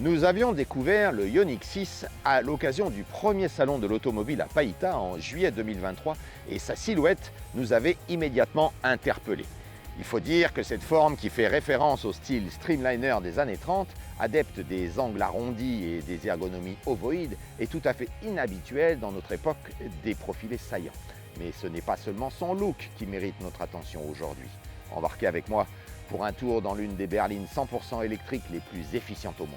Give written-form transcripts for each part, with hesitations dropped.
Nous avions découvert le Ioniq 6 à l'occasion du premier salon de l'automobile à Païta en juillet 2023 et sa silhouette nous avait immédiatement interpellés. Il faut dire que cette forme qui fait référence au style streamliner des années 30, adepte des angles arrondis et des ergonomies ovoïdes, est tout à fait inhabituelle dans notre époque des profilés saillants. Mais ce n'est pas seulement son look qui mérite notre attention aujourd'hui. Embarquez avec moi pour un tour dans l'une des berlines 100% électriques les plus efficientes au monde.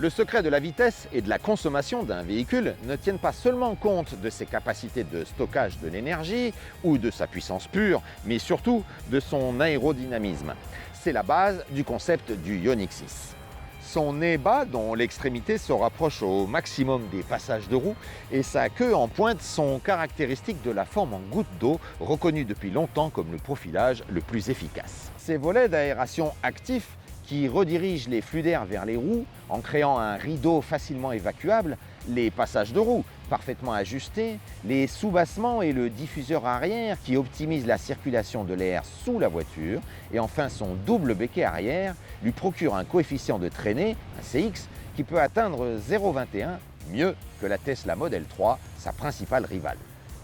Le secret de la vitesse et de la consommation d'un véhicule ne tiennent pas seulement compte de ses capacités de stockage de l'énergie ou de sa puissance pure, mais surtout de son aérodynamisme. C'est la base du concept du Ioniq 6. Son nez bas, dont l'extrémité se rapproche au maximum des passages de roues, et sa queue en pointe sont caractéristiques de la forme en goutte d'eau, reconnue depuis longtemps comme le profilage le plus efficace. Ces volets d'aération actifs qui redirige les flux d'air vers les roues en créant un rideau facilement évacuable, les passages de roues parfaitement ajustés, les soubassements et le diffuseur arrière qui optimise la circulation de l'air sous la voiture, et enfin son double becquet arrière lui procure un coefficient de traînée, un CX, qui peut atteindre 0,21, mieux que la Tesla Model 3, sa principale rivale.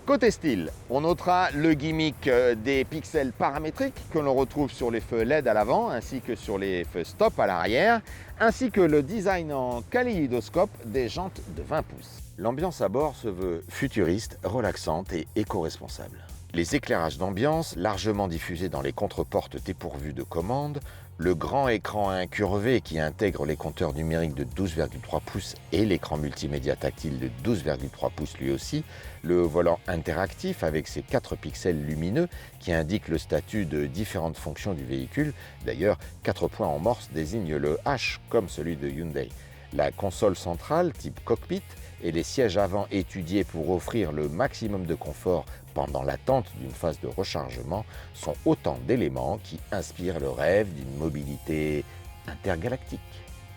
Côté style, on notera le gimmick des pixels paramétriques que l'on retrouve sur les feux LED à l'avant ainsi que sur les feux stop à l'arrière, ainsi que le design en kaléidoscope des jantes de 20 pouces. L'ambiance à bord se veut futuriste, relaxante et éco-responsable. Les éclairages d'ambiance, largement diffusés dans les contreportes dépourvues de commandes, le grand écran incurvé qui intègre les compteurs numériques de 12,3 pouces et l'écran multimédia tactile de 12,3 pouces lui aussi, le volant interactif avec ses 4 pixels lumineux qui indiquent le statut de différentes fonctions du véhicule. D'ailleurs, 4 points en morse désignent le H comme celui de Hyundai. La console centrale type cockpit et les sièges avant étudiés pour offrir le maximum de confort pendant l'attente d'une phase de rechargement sont autant d'éléments qui inspirent le rêve d'une mobilité intergalactique.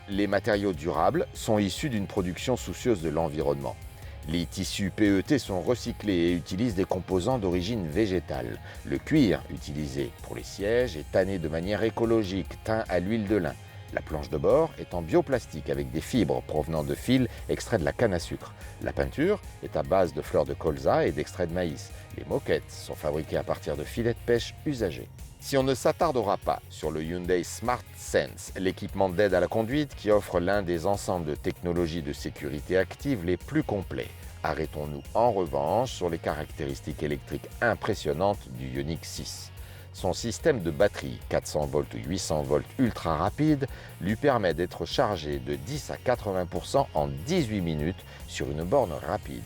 Les matériaux durables sont issus d'une production soucieuse de l'environnement. Les tissus PET sont recyclés et utilisent des composants d'origine végétale. Le cuir utilisé pour les sièges est tanné de manière écologique, teint à l'huile de lin. La planche de bord est en bioplastique avec des fibres provenant de fils extraits de la canne à sucre. La peinture est à base de fleurs de colza et d'extraits de maïs. Les moquettes sont fabriquées à partir de filets de pêche usagés. Si on ne s'attardera pas sur le Hyundai Smart Sense, l'équipement d'aide à la conduite qui offre l'un des ensembles de technologies de sécurité active les plus complets, arrêtons-nous en revanche sur les caractéristiques électriques impressionnantes du Ioniq 6. Son système de batterie 400 volts ou 800 volts ultra rapide lui permet d'être chargé de 10 à 80% en 18 minutes sur une borne rapide.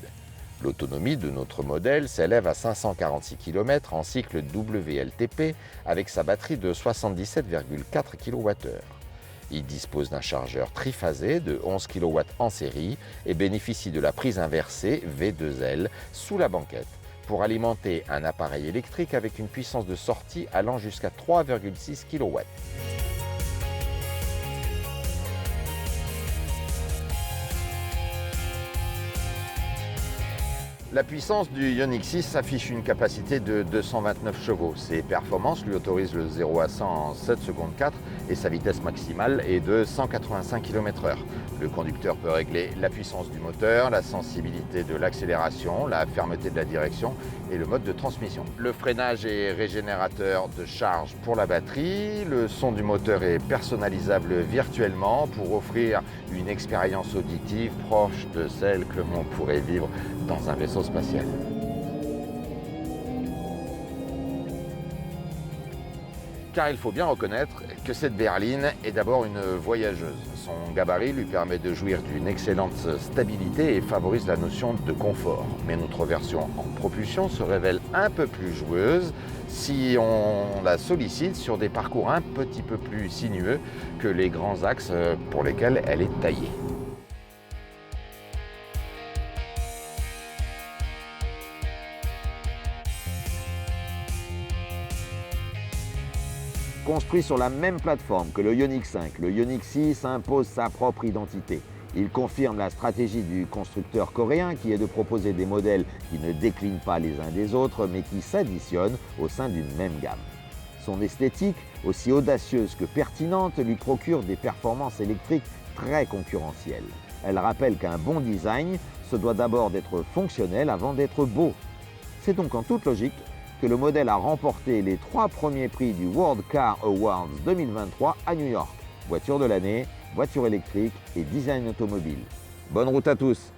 L'autonomie de notre modèle s'élève à 546 km en cycle WLTP avec sa batterie de 77,4 kWh. Il dispose d'un chargeur triphasé de 11 kW en série et bénéficie de la prise inversée V2L sous la banquette pour alimenter un appareil électrique avec une puissance de sortie allant jusqu'à 3,6 kW. La puissance du Ioniq 6 affiche une capacité de 229 chevaux. Ses performances lui autorisent le 0 à 100 en 7 secondes 4 et sa vitesse maximale est de 185 km/h. Le conducteur peut régler la puissance du moteur, la sensibilité de l'accélération, la fermeté de la direction et le mode de transmission. Le freinage est régénérateur de charge pour la batterie. Le son du moteur est personnalisable virtuellement pour offrir une expérience auditive proche de celle que l'on pourrait vivre dans un vaisseau spatial. Car il faut bien reconnaître que cette berline est d'abord une voyageuse. Son gabarit lui permet de jouir d'une excellente stabilité et favorise la notion de confort. Mais notre version en propulsion se révèle un peu plus joueuse si on la sollicite sur des parcours un petit peu plus sinueux que les grands axes pour lesquels elle est taillée. Construit sur la même plateforme que le Ioniq 5, le Ioniq 6 impose sa propre identité. Il confirme la stratégie du constructeur coréen qui est de proposer des modèles qui ne déclinent pas les uns des autres mais qui s'additionnent au sein d'une même gamme. Son esthétique, aussi audacieuse que pertinente, lui procure des performances électriques très concurrentielle. Elle rappelle qu'un bon design se doit d'abord d'être fonctionnel avant d'être beau. C'est donc en toute logique que le modèle a remporté les 3 premiers prix du World Car Awards 2023 à New York. Voiture de l'année, voiture électrique et design automobile. Bonne route à tous!